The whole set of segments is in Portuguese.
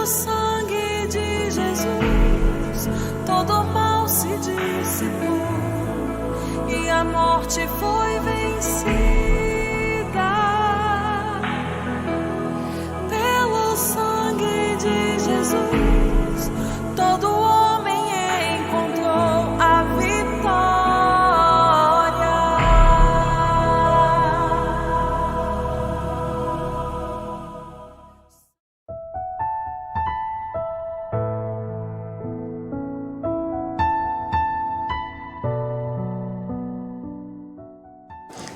Pelo sangue de Jesus, todo mal se dissipou e a morte foi vencida. Pelo sangue de Jesus, todo homem encontrou a vitória.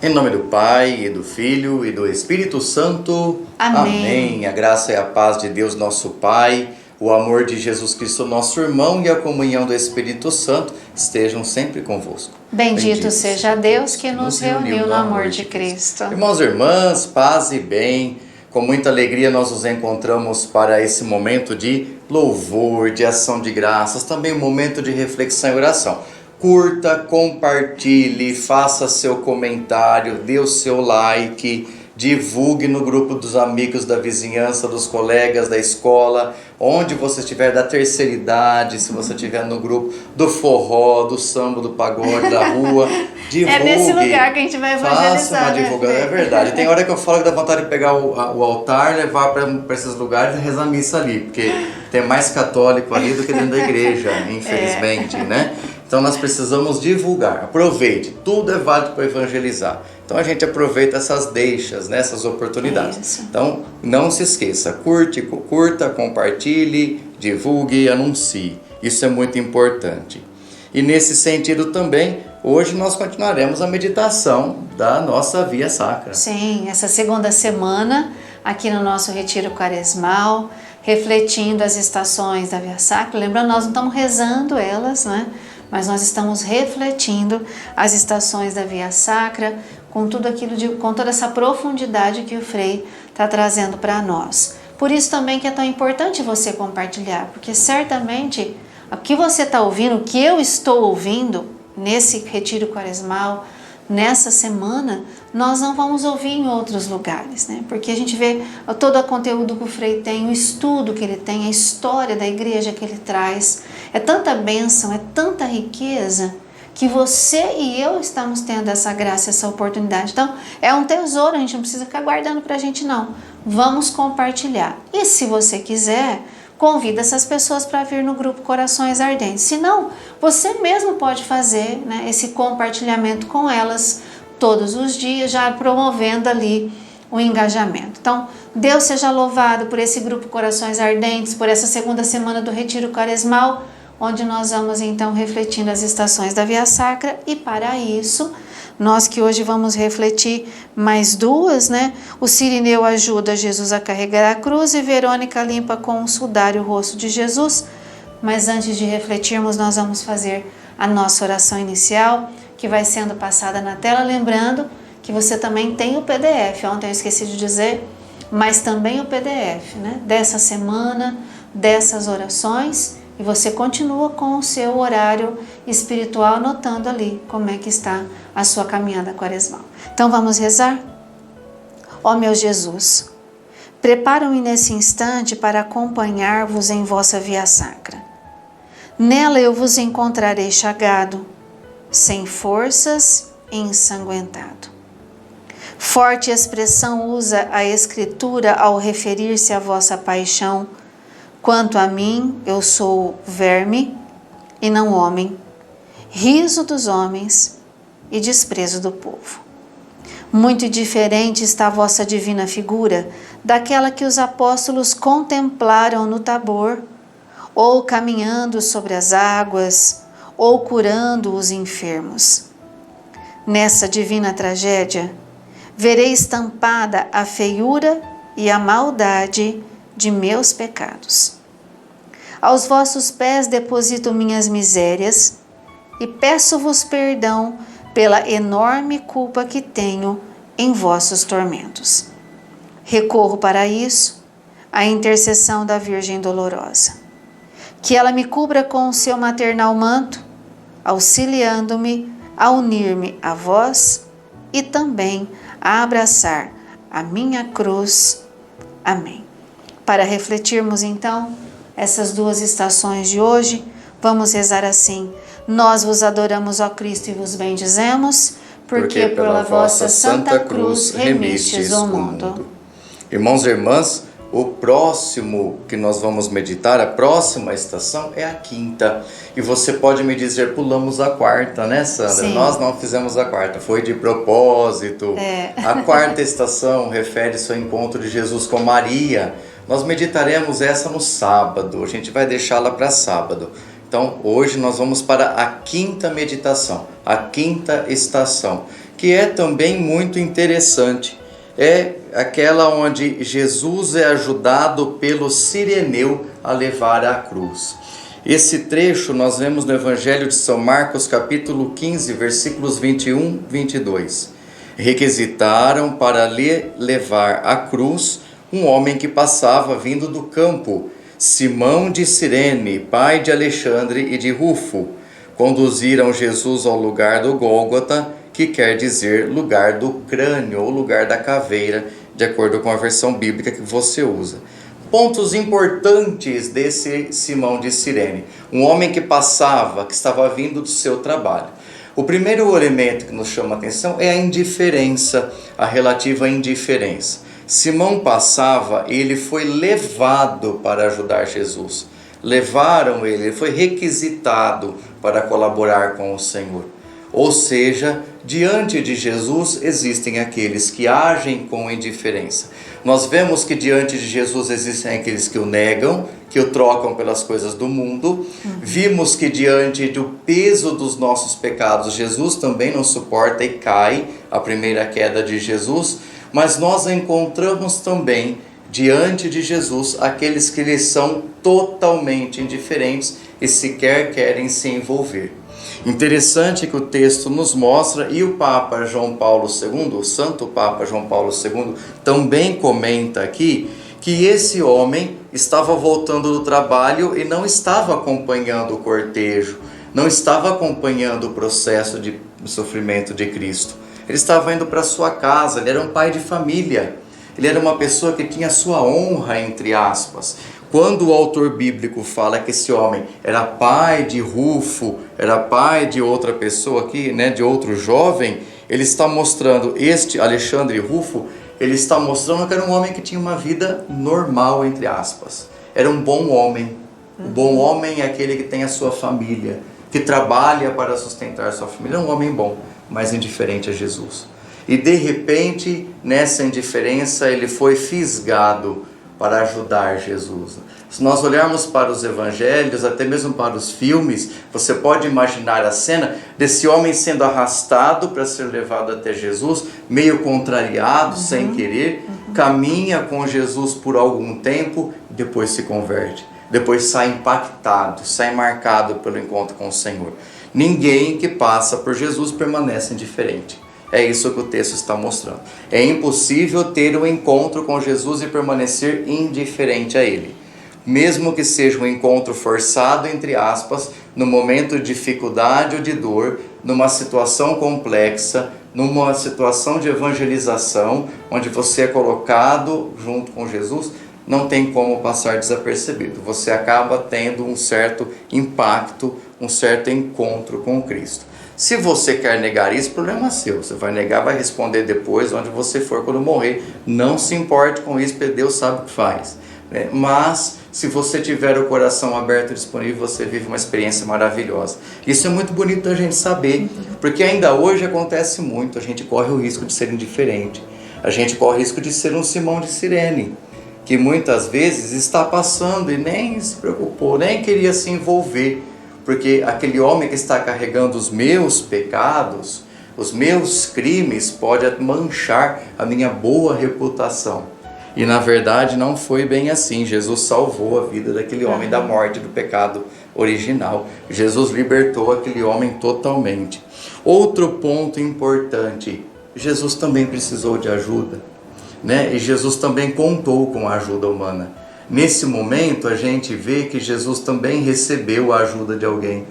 Em nome do Pai, e do Filho, e do Espírito Santo. Amém. A graça e a paz de Deus, nosso Pai, o amor de Jesus Cristo, nosso irmão, e a comunhão do Espírito Santo estejam sempre convosco. Bendito seja Deus que nos reuniu no amor de Cristo. Irmãos e irmãs, paz e bem. Com muita alegria nós nos encontramos para esse momento de louvor, de ação de graças, também um momento de reflexão e oração. Curta, compartilhe, faça seu comentário, dê o seu like, divulgue no grupo dos amigos da vizinhança, dos colegas da escola, onde você estiver, da terceira idade, se você estiver no grupo do forró, do samba, do pagode, da rua, divulgue. É nesse lugar que a gente vai evangelizar. Faça uma divulgação, é verdade. Tem hora que eu falo que dá vontade de pegar o altar, levar para esses lugares e rezar missa ali, porque tem mais católico ali do que dentro da igreja, infelizmente, né? Então nós precisamos divulgar, aproveite, tudo é válido para evangelizar. Então a gente aproveita essas deixas, né, essas oportunidades. Isso. Então não se esqueça, curta, compartilhe, divulgue e anuncie. Isso é muito importante. E nesse sentido também, hoje nós continuaremos a meditação da nossa Via Sacra. Sim, essa segunda semana, aqui no nosso Retiro Quaresmal, refletindo as estações da Via Sacra. Lembrando, nós não estamos rezando elas, né? Mas nós estamos refletindo as estações da Via Sacra com tudo aquilo, com toda essa profundidade que o Frei está trazendo para nós. Por isso também que é tão importante você compartilhar, porque certamente o que você está ouvindo, o que eu estou ouvindo nesse Retiro Quaresmal, nessa semana, nós não vamos ouvir em outros lugares, né? Porque a gente vê todo o conteúdo que o Frei tem, o estudo que ele tem, a história da igreja que ele traz. É tanta bênção, é tanta riqueza, que você e eu estamos tendo essa graça, essa oportunidade. Então, é um tesouro, a gente não precisa ficar guardando pra gente não. Vamos compartilhar. E se você quiser, convida essas pessoas para vir no grupo Corações Ardentes. Se não, você mesmo pode fazer, né, esse compartilhamento com elas todos os dias, já promovendo ali o engajamento. Então, Deus seja louvado por esse grupo Corações Ardentes, por essa segunda semana do Retiro Quaresmal, onde nós vamos então refletindo as estações da Via Sacra. E para isso, nós que hoje vamos refletir mais duas, né? O Cirineu ajuda Jesus a carregar a cruz e Verônica limpa com um sudário o rosto de Jesus. Mas antes de refletirmos, nós vamos fazer a nossa oração inicial, que vai sendo passada na tela. Lembrando que você também tem o PDF, ontem eu esqueci de dizer, mas também o PDF, né? Dessa semana, dessas orações. E você continua com o seu horário espiritual, anotando ali como é que está a sua caminhada quaresmal. Então vamos rezar? Ó meu Jesus, preparo-me nesse instante para acompanhar-vos em vossa Via Sacra. Nela eu vos encontrarei chagado, sem forças e ensanguentado. Forte expressão usa a Escritura ao referir-se à vossa paixão. Quanto a mim, eu sou verme e não homem, riso dos homens e desprezo do povo. Muito diferente está a vossa divina figura daquela que os apóstolos contemplaram no Tabor, ou caminhando sobre as águas, ou curando os enfermos. Nessa divina tragédia, verei estampada a feiura e a maldade de meus pecados. Aos vossos pés deposito minhas misérias e peço-vos perdão pela enorme culpa que tenho em vossos tormentos. Recorro para isso à intercessão da Virgem Dolorosa. Que ela me cubra com o seu maternal manto, auxiliando-me a unir-me a vós e também a abraçar a minha cruz. Amém. Para refletirmos então essas duas estações de hoje, vamos rezar assim: nós vos adoramos, ó Cristo, e vos bendizemos, porque pela vossa Santa Cruz remistes o mundo. Irmãos e irmãs, o próximo que nós vamos meditar, a próxima estação é a quinta. E você pode me dizer, pulamos a quarta, né, Sandra? Sim. Nós não fizemos a quarta, foi de propósito. A quarta estação refere-se ao encontro de Jesus com Maria. Nós meditaremos essa no sábado, a gente vai deixá-la para sábado. Então, hoje nós vamos para a quinta meditação, a quinta estação, que é também muito interessante. É aquela onde Jesus é ajudado pelo sireneu a levar a cruz. Esse trecho nós vemos no Evangelho de São Marcos, capítulo 15, versículos 21 e 22. Requisitaram para lhe levar a cruz um homem que passava vindo do campo, Simão de Cirene, pai de Alexandre e de Rufo. Conduziram Jesus ao lugar do Gólgota, que quer dizer lugar do crânio ou lugar da caveira, de acordo com a versão bíblica que você usa. Pontos importantes desse Simão de Cirene. Um homem que passava, que estava vindo do seu trabalho. O primeiro elemento que nos chama a atenção é a indiferença, a relativa indiferença. Simão passava e ele foi levado para ajudar Jesus. Levaram ele foi requisitado para colaborar com o Senhor. Ou seja, diante de Jesus existem aqueles que agem com indiferença. Nós vemos que diante de Jesus existem aqueles que o negam, que o trocam pelas coisas do mundo. Vimos que diante do peso dos nossos pecados, Jesus também não suporta e cai, a primeira queda de Jesus. Mas nós encontramos também diante de Jesus aqueles que lhes são totalmente indiferentes e sequer querem se envolver. Interessante que o texto nos mostra, e o Papa João Paulo II, o Santo Papa João Paulo II, também comenta aqui, que esse homem estava voltando do trabalho e não estava acompanhando o cortejo, não estava acompanhando o processo de sofrimento de Cristo. Ele estava indo para sua casa, ele era um pai de família, ele era uma pessoa que tinha sua honra, entre aspas. Quando o autor bíblico fala que esse homem era pai de Rufo, era pai de outra pessoa aqui, né, de outro jovem, ele está mostrando, este Alexandre Rufo, ele está mostrando que era um homem que tinha uma vida normal, entre aspas. Era um bom homem. O bom homem é aquele que tem a sua família, que trabalha para sustentar a sua família. É um homem bom, mas indiferente a Jesus. E de repente, nessa indiferença, ele foi fisgado para ajudar Jesus. Se nós olharmos para os evangelhos, até mesmo para os filmes, você pode imaginar a cena desse homem sendo arrastado para ser levado até Jesus, meio contrariado, sem querer, caminha com Jesus por algum tempo e depois se converte. Depois sai impactado, sai marcado pelo encontro com o Senhor. Ninguém que passa por Jesus permanece indiferente. É isso que o texto está mostrando. É impossível ter um encontro com Jesus e permanecer indiferente a Ele. Mesmo que seja um encontro forçado, entre aspas, no momento de dificuldade ou de dor, numa situação complexa, numa situação de evangelização, onde você é colocado junto com Jesus, não tem como passar desapercebido. Você acaba tendo um certo impacto, um certo encontro com Cristo. Se você quer negar isso, o problema é seu. Você vai negar, vai responder depois, onde você for quando morrer. Não se importe com isso, porque Deus sabe o que faz. Mas, se você tiver o coração aberto e disponível, você vive uma experiência maravilhosa. Isso é muito bonito da gente saber, porque ainda hoje acontece muito. A gente corre o risco de ser indiferente. A gente corre o risco de ser um Simão de Cirene, que muitas vezes está passando e nem se preocupou, nem queria se envolver. Porque aquele homem que está carregando os meus pecados, os meus crimes, pode manchar a minha boa reputação. E na verdade não foi bem assim. Jesus salvou a vida daquele homem da morte, do pecado original. Jesus libertou aquele homem totalmente. Outro ponto importante, Jesus também precisou de ajuda, né? E Jesus também contou com a ajuda humana. Nesse momento a gente vê que Jesus também recebeu a ajuda de alguém,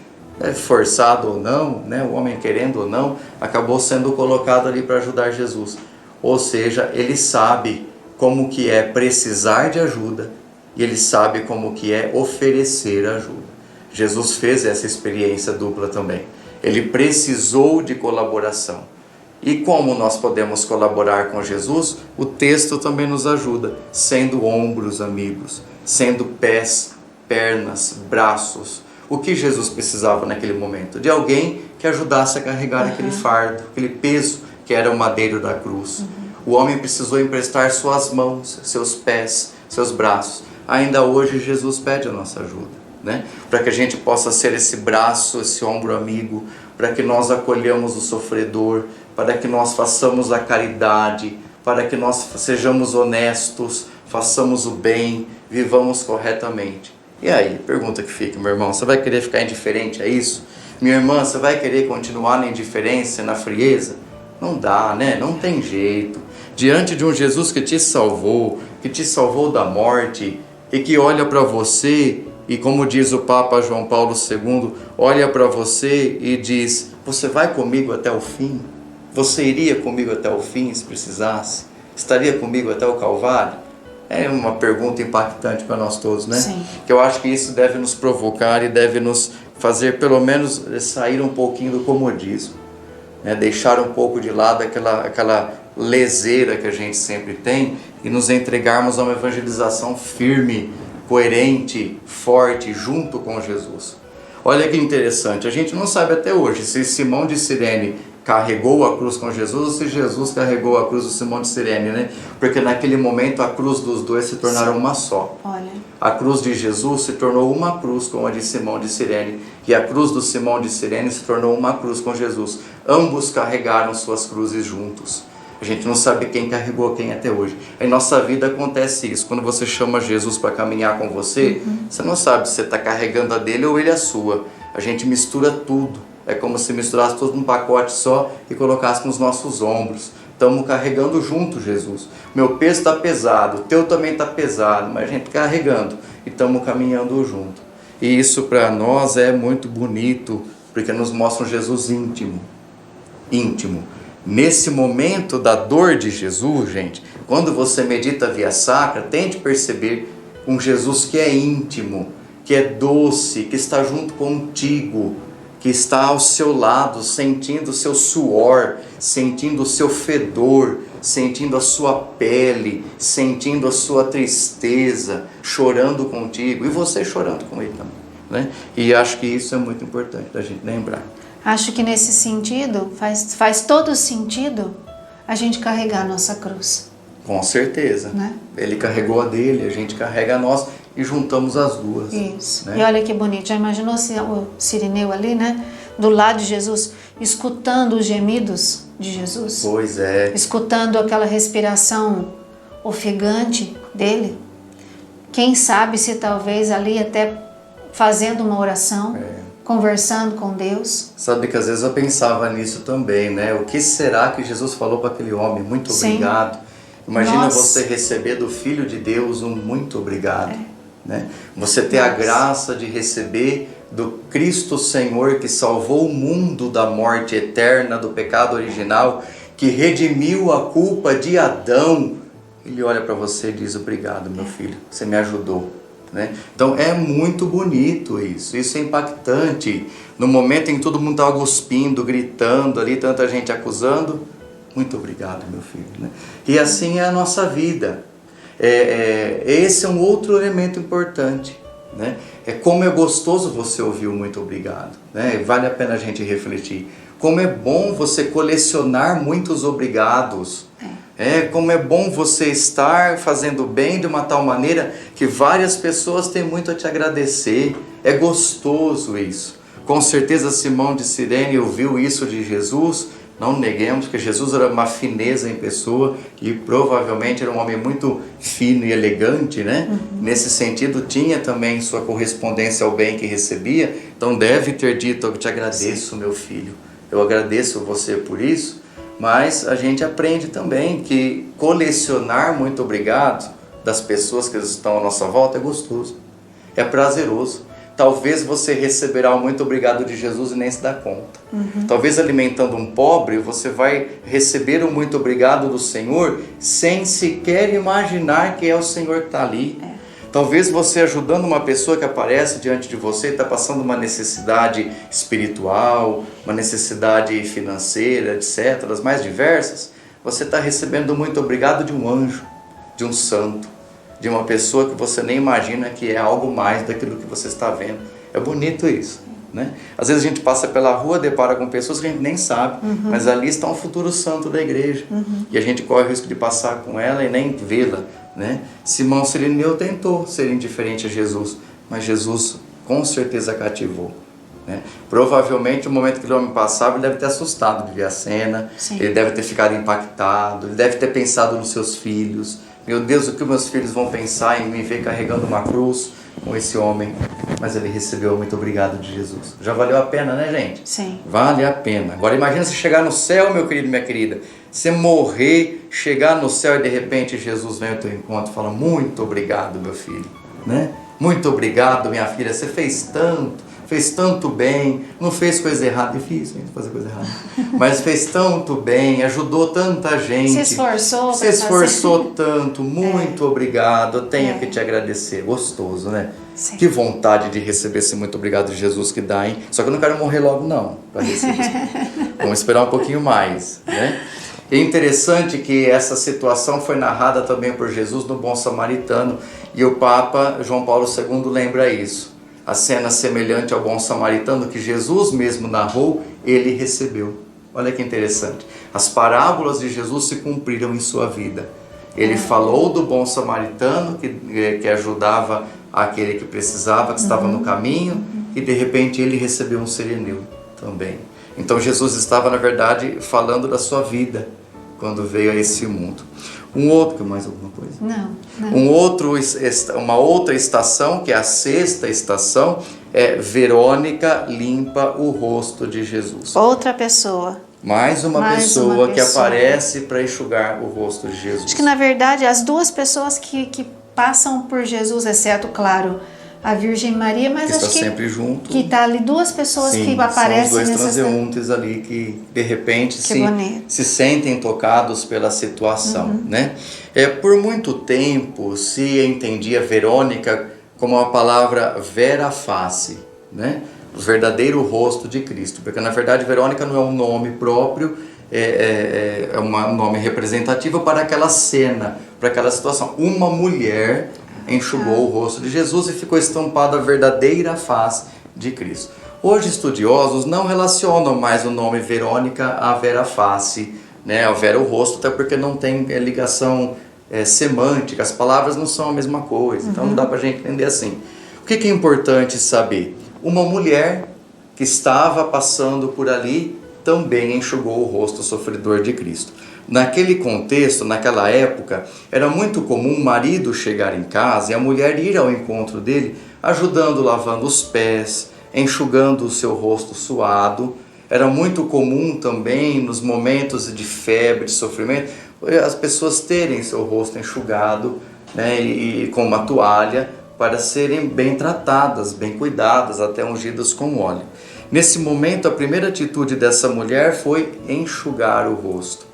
forçado ou não, né? O homem querendo ou não, acabou sendo colocado ali para ajudar Jesus. Ou seja, ele sabe como que é precisar de ajuda e ele sabe como que é oferecer ajuda. Jesus fez essa experiência dupla também. Ele precisou de colaboração. E como nós podemos colaborar com Jesus? O texto também nos ajuda, sendo ombros amigos, sendo pés, pernas, braços. O que Jesus precisava naquele momento? De alguém que ajudasse a carregar aquele fardo, aquele peso que era o madeiro da cruz. O homem precisou emprestar suas mãos, seus pés, seus braços. Ainda hoje Jesus pede a nossa ajuda, né? Para que a gente possa ser esse braço, esse ombro amigo, para que nós acolhamos o sofredor, para que nós façamos a caridade, para que nós sejamos honestos, façamos o bem, vivamos corretamente. E aí, pergunta que fica, meu irmão, você vai querer ficar indiferente a isso? Minha irmã, você vai querer continuar na indiferença, na frieza? Não dá, né? Não tem jeito. Diante de um Jesus que te salvou da morte e que olha para você e, como diz o Papa João Paulo II, olha para você e diz: você vai comigo até o fim? Você iria comigo até o fim se precisasse? Estaria comigo até o Calvário? É uma pergunta impactante para nós todos, né? Sim. Que eu acho que isso deve nos provocar e deve nos fazer pelo menos sair um pouquinho do comodismo, né? Deixar um pouco de lado aquela leseira que a gente sempre tem e nos entregarmos a uma evangelização firme, coerente, forte, junto com Jesus. Olha que interessante, a gente não sabe até hoje se Simão de Cirene carregou a cruz com Jesus ou se Jesus carregou a cruz do Simão de Cirene, né? Porque naquele momento a cruz dos dois se tornaram uma só. Olha. A cruz de Jesus se tornou uma cruz com a de Simão de Cirene e a cruz do Simão de Cirene se tornou uma cruz com Jesus. Ambos carregaram suas cruzes juntos. A gente não sabe quem carregou quem até hoje. Em nossa vida acontece isso. Quando você chama Jesus para caminhar com você, você não sabe se você está carregando a dele ou ele a sua. A gente mistura tudo. É como se misturasse tudo num pacote só e colocasse nos nossos ombros. Estamos carregando junto, Jesus. Meu peso está pesado, o teu também está pesado, mas a gente carregando e estamos caminhando junto. E isso para nós é muito bonito, porque nos mostra um Jesus íntimo. Íntimo. Nesse momento da dor de Jesus, gente, quando você medita via sacra, tente perceber um Jesus que é íntimo, que é doce, que está junto contigo, que está ao seu lado, sentindo o seu suor, sentindo o seu fedor, sentindo a sua pele, sentindo a sua tristeza, chorando contigo, e você chorando com ele também, né? E acho que isso é muito importante da gente lembrar. Acho que nesse sentido, faz todo sentido a gente carregar a nossa cruz. Com certeza, né? Ele carregou a dele, a gente carrega a nossa e juntamos as duas. Isso, né? E olha que bonito, já imaginou o Cirineu ali, né? Do lado de Jesus, escutando os gemidos de Jesus? Pois é. Escutando aquela respiração ofegante dele? Quem sabe se talvez ali até fazendo uma oração, conversando com Deus. Sabe que às vezes eu pensava nisso também, né? O que será que Jesus falou para aquele homem? Muito obrigado. Imagina você receber do Filho de Deus um muito obrigado. Né? Você ter a graça de receber do Cristo Senhor que salvou o mundo da morte eterna, do pecado original, que redimiu a culpa de Adão. Ele olha para você e diz: obrigado, meu filho, você me ajudou. Né? Então é muito bonito isso é impactante. No momento em que todo mundo estava cuspindo, gritando ali, tanta gente acusando, muito obrigado, meu filho. Né? E assim é a nossa vida. Esse é um outro elemento importante. Né? É como é gostoso você ouvir o muito obrigado. Né? Vale a pena a gente refletir. Como é bom você colecionar muitos obrigados. Como é bom você estar fazendo bem de uma tal maneira que várias pessoas têm muito a te agradecer. É gostoso isso. Com certeza Simão de Cirene ouviu isso de Jesus. Não neguemos que Jesus era uma fineza em pessoa e provavelmente era um homem muito fino e elegante, né? Nesse sentido, tinha também sua correspondência ao bem que recebia. Então deve ter dito: eu te agradeço, meu filho. Eu agradeço você por isso. Mas a gente aprende também que colecionar muito obrigado das pessoas que estão à nossa volta é gostoso, é prazeroso. Talvez você receberá o muito obrigado de Jesus e nem se dá conta. Talvez alimentando um pobre, você vai receber o muito obrigado do Senhor sem sequer imaginar que é o Senhor que está ali. Talvez você ajudando uma pessoa que aparece diante de você e está passando uma necessidade espiritual, uma necessidade financeira, etc., das mais diversas, você está recebendo muito obrigado de um anjo, de um santo, de uma pessoa que você nem imagina que é algo mais daquilo que você está vendo. É bonito isso, né? Às vezes a gente passa pela rua, depara com pessoas que a gente nem sabe, mas ali está um futuro santo da igreja, e a gente corre o risco de passar com ela e nem vê-la, né? Simão Cirineu tentou ser indiferente a Jesus, mas Jesus com certeza cativou, né? Provavelmente no momento que o homem passava, ele deve ter assustado de ver a cena. Sim. Ele deve ter ficado impactado, ele deve ter pensado nos seus filhos. Meu Deus, o que meus filhos vão pensar em me ver carregando uma cruz com esse homem? Mas ele recebeu muito obrigado de Jesus. Já valeu a pena, né, gente? Sim. Vale a pena. Agora imagina você chegar no céu, meu querido, minha querida, você morrer, chegar no céu e de repente Jesus vem ao teu encontro e fala: muito obrigado, meu filho, né? Muito obrigado, minha filha, você fez tanto bem, não fez coisa errada, difícil fazer coisa errada, mas fez tanto bem, ajudou tanta gente, se esforçou tanto, muito obrigado, eu tenho que te agradecer. Gostoso, né? Sim. Que vontade de receber esse muito obrigado de Jesus que dá, hein? Só que eu não quero morrer logo não, para receber isso. Vamos esperar um pouquinho mais, né? É interessante que essa situação foi narrada também por Jesus no Bom Samaritano, e o Papa João Paulo II lembra isso. A cena semelhante ao Bom Samaritano que Jesus mesmo narrou, ele recebeu. Olha que interessante. As parábolas de Jesus se cumpriram em sua vida. Ele falou do Bom Samaritano que ajudava aquele que precisava, que estava no caminho, e de repente ele recebeu um sirineu também. Então Jesus estava, na verdade, falando da sua vida quando veio a esse mundo. Mais alguma coisa? Não. Uma outra estação, que é a sexta estação, é Verônica limpa o rosto de Jesus. Outra pessoa. Mais uma pessoa que aparece para enxugar o rosto de Jesus. Acho que, na verdade, as duas pessoas que passam por Jesus, exceto, claro, a Virgem Maria, mas que acho está sempre junto. Que está ali duas pessoas. Sim, que aparecem. São os dois transeuntes ali que de repente se sentem tocados pela situação, né? Por muito tempo se entendia Verônica como a palavra vera face, né? O verdadeiro rosto de Cristo, porque na verdade Verônica não é um nome próprio, é um nome representativo para aquela cena, para aquela situação. Uma mulher enxugou o rosto de Jesus e ficou estampada a verdadeira face de Cristo. Hoje estudiosos não relacionam mais o nome Verônica à vera face, né, ao vera o rosto, até porque não tem ligação semântica, as palavras não são a mesma coisa, então não dá para a gente entender assim. O que é importante saber? Uma mulher que estava passando por ali também enxugou o rosto sofredor de Cristo. Naquele contexto, naquela época, era muito comum o marido chegar em casa e a mulher ir ao encontro dele, ajudando, lavando os pés, enxugando o seu rosto suado. Era muito comum também, nos momentos de febre, de sofrimento, as pessoas terem seu rosto enxugado, né, e com uma toalha, para serem bem tratadas, bem cuidadas, até ungidas com óleo. Nesse momento, a primeira atitude dessa mulher foi enxugar o rosto,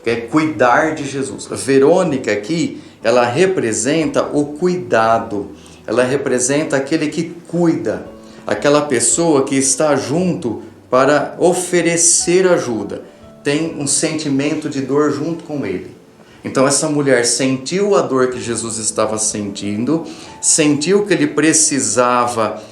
que é cuidar de Jesus. A Verônica aqui, ela representa o cuidado, ela representa aquele que cuida, aquela pessoa que está junto para oferecer ajuda, tem um sentimento de dor junto com ele. Então essa mulher sentiu a dor que Jesus estava sentindo, sentiu que ele precisava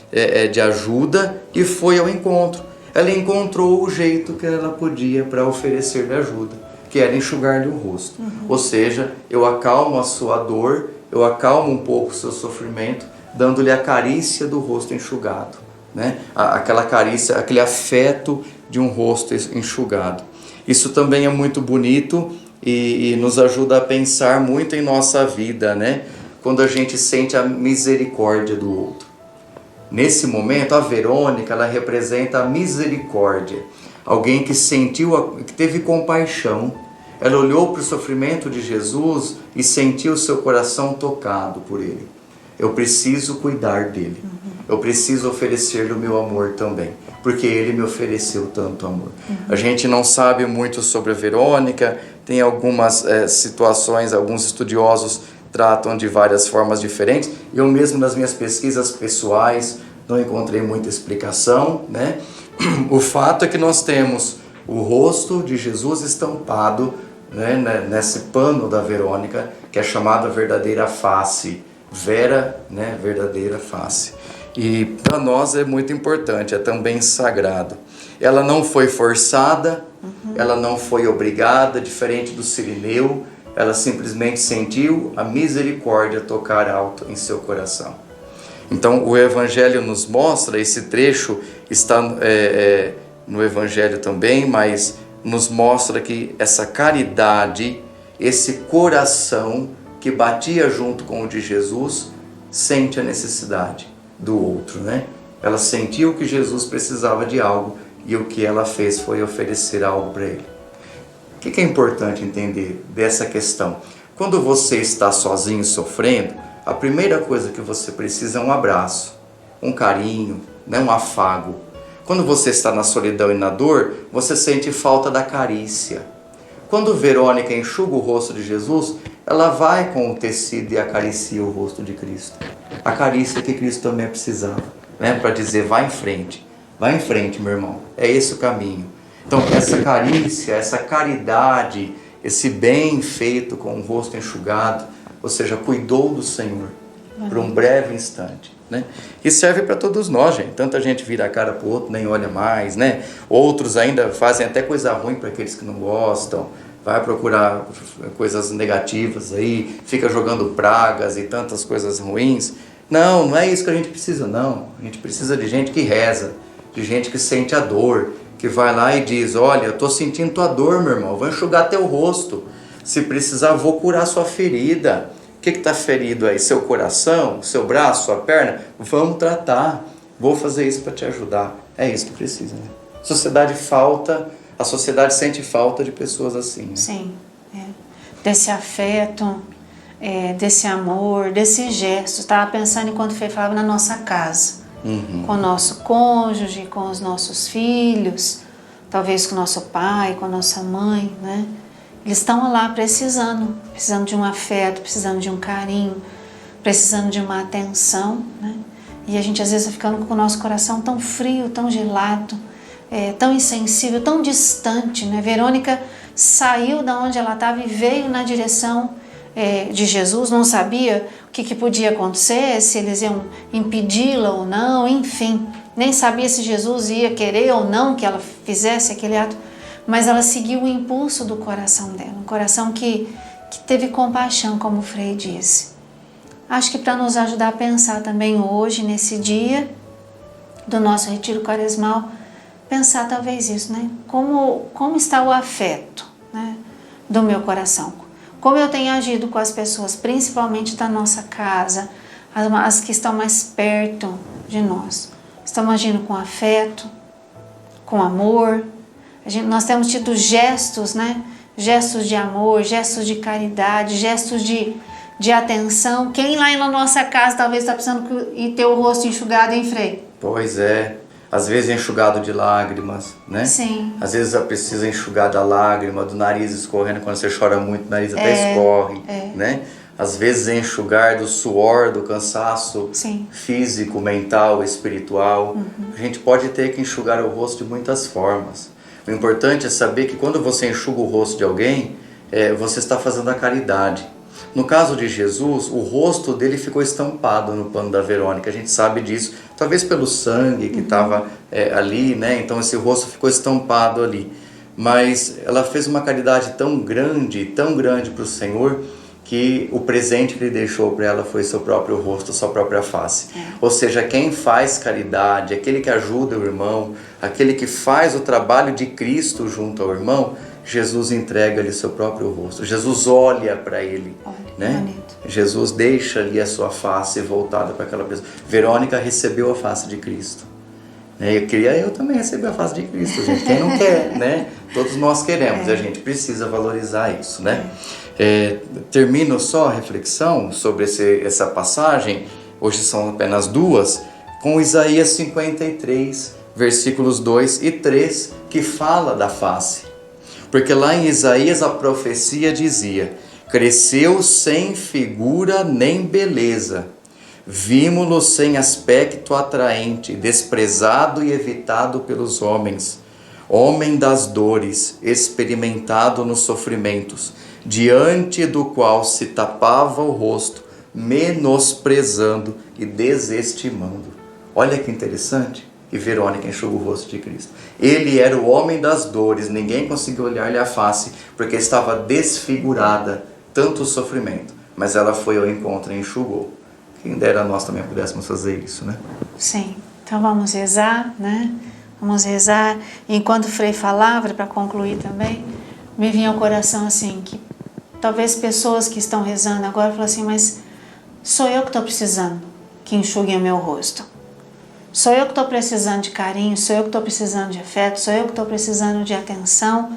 de ajuda e foi ao encontro. Ela encontrou o jeito que ela podia para oferecer-lhe ajuda, que era enxugar-lhe o rosto. Ou seja, eu acalmo a sua dor, eu acalmo um pouco o seu sofrimento, dando-lhe a carícia do rosto enxugado, né? Aquela carícia, aquele afeto de um rosto enxugado. Isso também é muito bonito e nos ajuda a pensar muito em nossa vida, né? Quando a gente sente a misericórdia do outro. Nesse momento, a Verônica, ela representa a misericórdia. Alguém que sentiu, que teve compaixão. Ela olhou para o sofrimento de Jesus e sentiu seu coração tocado por ele. Eu preciso cuidar dele. Eu preciso oferecer-lhe o meu amor também, porque ele me ofereceu tanto amor. A gente não sabe muito sobre a Verônica, tem algumas situações, alguns estudiosos tratam de várias formas diferentes. Eu mesmo, nas minhas pesquisas pessoais, não encontrei muita explicação, né? O fato é que nós temos o rosto de Jesus estampado, né, nesse pano da Verônica, que é chamada verdadeira face. Vera, né, verdadeira face. E para nós é muito importante, é também sagrado. Ela não foi forçada, ela não foi obrigada, diferente do Cirineu, ela simplesmente sentiu a misericórdia tocar alto em seu coração. Então o Evangelho nos mostra, esse trecho está no Evangelho também, mas nos mostra que essa caridade, esse coração que batia junto com o de Jesus, sente a necessidade do outro, né? Ela sentiu que Jesus precisava de algo e o que ela fez foi oferecer algo para ele. O que é importante entender dessa questão? Quando você está sozinho sofrendo, a primeira coisa que você precisa é um abraço, um carinho, né? Um afago. Quando você está na solidão e na dor, você sente falta da carícia. Quando Verônica enxuga o rosto de Jesus, ela vai com o tecido e acaricia o rosto de Cristo. A carícia que Cristo também precisava, né? Para dizer, vai em frente, meu irmão, é esse o caminho. Então essa carícia, essa caridade, esse bem feito com o rosto enxugado, ou seja, cuidou do Senhor por um breve instante, né? E serve para todos nós, gente. Tanta gente vira a cara para o outro, nem olha mais, né? Outros ainda fazem até coisa ruim para aqueles que não gostam, vai procurar coisas negativas aí, fica jogando pragas e tantas coisas ruins. Não é isso que a gente precisa, não. A gente precisa de gente que reza, de gente que sente a dor, que vai lá e diz, olha, eu estou sentindo tua dor, meu irmão, vou enxugar teu rosto. Se precisar, vou curar sua ferida. O que está ferido aí? Seu coração, seu braço, sua perna? Vamos tratar. Vou fazer isso para te ajudar. É isso que precisa, né? A sociedade sente falta de pessoas assim, né? Sim, desse afeto, desse amor, desse gesto. Estava pensando enquanto Fê falava na nossa casa, com o nosso cônjuge, com os nossos filhos, talvez com o nosso pai, com a nossa mãe, né? Eles estão lá precisando de um afeto, precisando de um carinho, precisando de uma atenção, né? E a gente às vezes vai ficando com o nosso coração tão frio, tão gelado, tão insensível, tão distante, né? Verônica saiu da onde ela estava e veio na direção de Jesus, não sabia o que podia acontecer, se eles iam impedi-la ou não, enfim, nem sabia se Jesus ia querer ou não que ela fizesse aquele ato, mas ela seguiu o impulso do coração dela, um coração que teve compaixão, como o Frei disse. Acho que para nos ajudar a pensar também hoje, nesse dia do nosso retiro quaresmal, pensar talvez isso, né? Como está o afeto, né, do meu coração? Como eu tenho agido com as pessoas, principalmente da nossa casa, as que estão mais perto de nós? Estamos agindo com afeto, com amor? Nós temos tido gestos, né? Gestos de amor, gestos de caridade, gestos de atenção. Quem lá na nossa casa talvez está precisando ir ter o rosto enxugado, hein, Frei? Pois é. Às vezes enxugado de lágrimas, né? Sim. Às vezes precisa enxugar da lágrima, do nariz escorrendo. Quando você chora muito, o nariz até escorre, né? Às vezes enxugar do suor, do cansaço físico, mental, espiritual. A gente pode ter que enxugar o rosto de muitas formas. O importante é saber que quando você enxuga o rosto de alguém, você está fazendo a caridade. No caso de Jesus, o rosto dele ficou estampado no pano da Verônica. A gente sabe disso, talvez pelo sangue que estava ali, né? Então esse rosto ficou estampado ali. Mas ela fez uma caridade tão grande para o Senhor, que o presente que ele deixou para ela foi seu próprio rosto, sua própria face. Ou seja, quem faz caridade, aquele que ajuda o irmão, aquele que faz o trabalho de Cristo junto ao irmão, Jesus entrega-lhe seu próprio rosto. Jesus olha para ele, né? Bonito. Jesus deixa ali a sua face voltada para aquela pessoa. Verônica recebeu a face de Cristo. Eu também receber a face de Cristo, gente. Quem não quer, né? Todos nós queremos, e a gente precisa valorizar isso, né? Termino só a reflexão sobre essa passagem, hoje são apenas duas, com Isaías 53, versículos 2 e 3, que fala da face. Porque lá em Isaías a profecia dizia Cresceu sem figura nem beleza. Vimo-lo sem aspecto atraente, desprezado e evitado pelos homens. Homem das dores, experimentado nos sofrimentos, diante do qual se tapava o rosto, menosprezando e desestimando. Olha que interessante. E Verônica enxuga o rosto de Cristo. Ele era o homem das dores, ninguém conseguiu olhar-lhe a face, porque estava desfigurada, tanto o sofrimento. Mas ela foi ao encontro e enxugou. Quem dera nós também pudéssemos fazer isso, né? Sim. Então vamos rezar, né? Vamos rezar. E enquanto o Frei falava, para concluir também, me vinha ao coração assim, que talvez pessoas que estão rezando agora falam assim, mas sou eu que estou precisando que enxuguem o meu rosto. Sou eu que estou precisando de carinho, sou eu que estou precisando de afeto, sou eu que estou precisando de atenção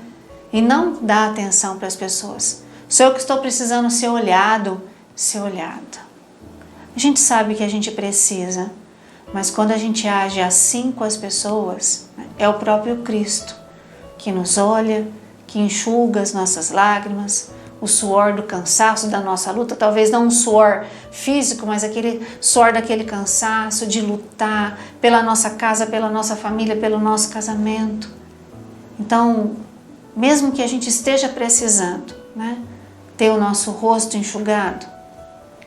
e não dar atenção para as pessoas. Sou eu que estou precisando ser olhado, ser olhado. A gente sabe que a gente precisa, mas quando a gente age assim com as pessoas, é o próprio Cristo que nos olha, que enxuga as nossas lágrimas, o suor do cansaço da nossa luta, talvez não um suor físico, mas aquele suor daquele cansaço de lutar pela nossa casa, pela nossa família, pelo nosso casamento. Então, mesmo que a gente esteja precisando, né, ter o nosso rosto enxugado,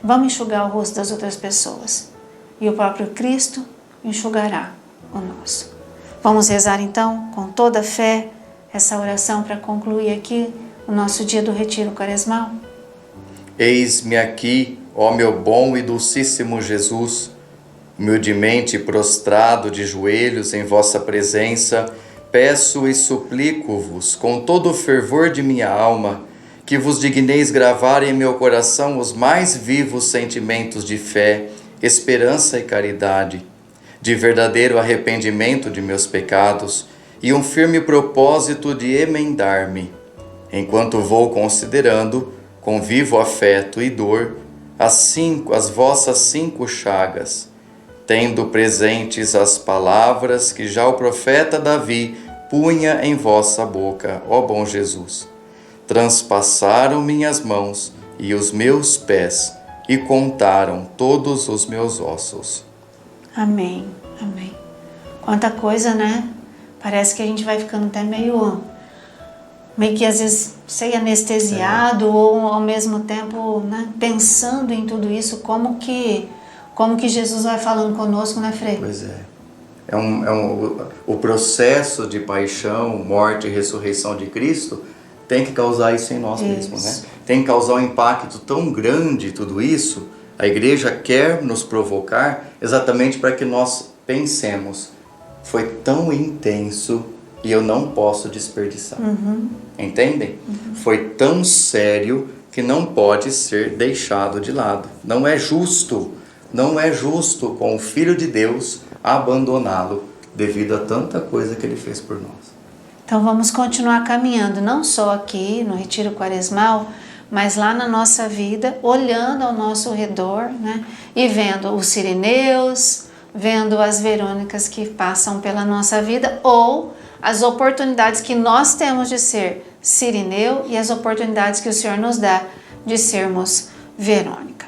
vamos enxugar o rosto das outras pessoas e o próprio Cristo enxugará o nosso. Vamos rezar então com toda a fé essa oração para concluir aqui o nosso dia do Retiro Quaresmal. Eis-me aqui, ó meu bom e dulcíssimo Jesus, humildemente prostrado de joelhos em vossa presença, peço e suplico-vos, com todo o fervor de minha alma, que vos digneis gravar em meu coração os mais vivos sentimentos de fé, esperança e caridade, de verdadeiro arrependimento de meus pecados e um firme propósito de emendar-me. Enquanto vou considerando, com vivo afeto e dor, as vossas 5 chagas, tendo presentes as palavras que já o profeta Davi punha em vossa boca, ó bom Jesus. Transpassaram minhas mãos e os meus pés, e contaram todos os meus ossos. Amém, amém. Quanta coisa, né? Parece que a gente vai ficando até meio que às vezes, sei, anestesiado ou ao mesmo tempo, né, pensando em tudo isso, como que Jesus vai falando conosco, né, Frei? Pois é. O processo de paixão, morte e ressurreição de Cristo tem que causar isso em nós mesmos, né? Tem que causar um impacto tão grande tudo isso. A igreja quer nos provocar exatamente para que nós pensemos, foi tão intenso e eu não posso desperdiçar. Entendem? Foi tão sério que não pode ser deixado de lado. Não é justo com o Filho de Deus abandoná-lo devido a tanta coisa que ele fez por nós. Então vamos continuar caminhando, não só aqui no Retiro Quaresmal, mas lá na nossa vida, olhando ao nosso redor, né? E vendo os Sirineus, vendo as Verônicas que passam pela nossa vida, ou as oportunidades que nós temos de ser Sirineu e as oportunidades que o Senhor nos dá de sermos Verônica.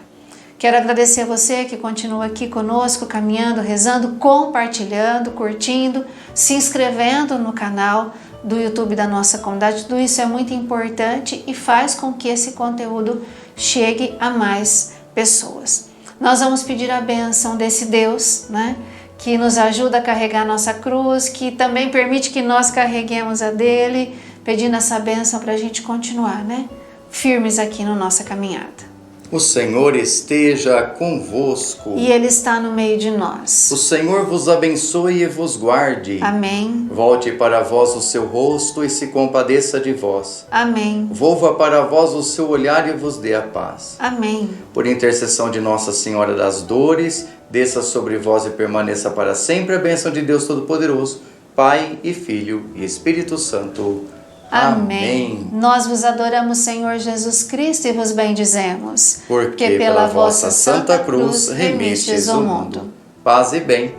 Quero agradecer a você que continua aqui conosco, caminhando, rezando, compartilhando, curtindo, se inscrevendo no canal do YouTube da nossa comunidade. Tudo isso é muito importante e faz com que esse conteúdo chegue a mais pessoas. Nós vamos pedir a bênção desse Deus, né, que nos ajuda a carregar a nossa cruz, que também permite que nós carreguemos a dele, pedindo essa bênção para a gente continuar, né, firmes aqui na nossa caminhada. O Senhor esteja convosco. E Ele está no meio de nós. O Senhor vos abençoe e vos guarde. Amém. Volte para vós o seu rosto e se compadeça de vós. Amém. Volva para vós o seu olhar e vos dê a paz. Amém. Por intercessão de Nossa Senhora das Dores, desça sobre vós e permaneça para sempre a bênção de Deus Todo-Poderoso, Pai e Filho e Espírito Santo. Amém. Nós vos adoramos, Senhor Jesus Cristo, e vos bendizemos. Porque pela vossa Santa Cruz remistes o mundo. Paz e bem.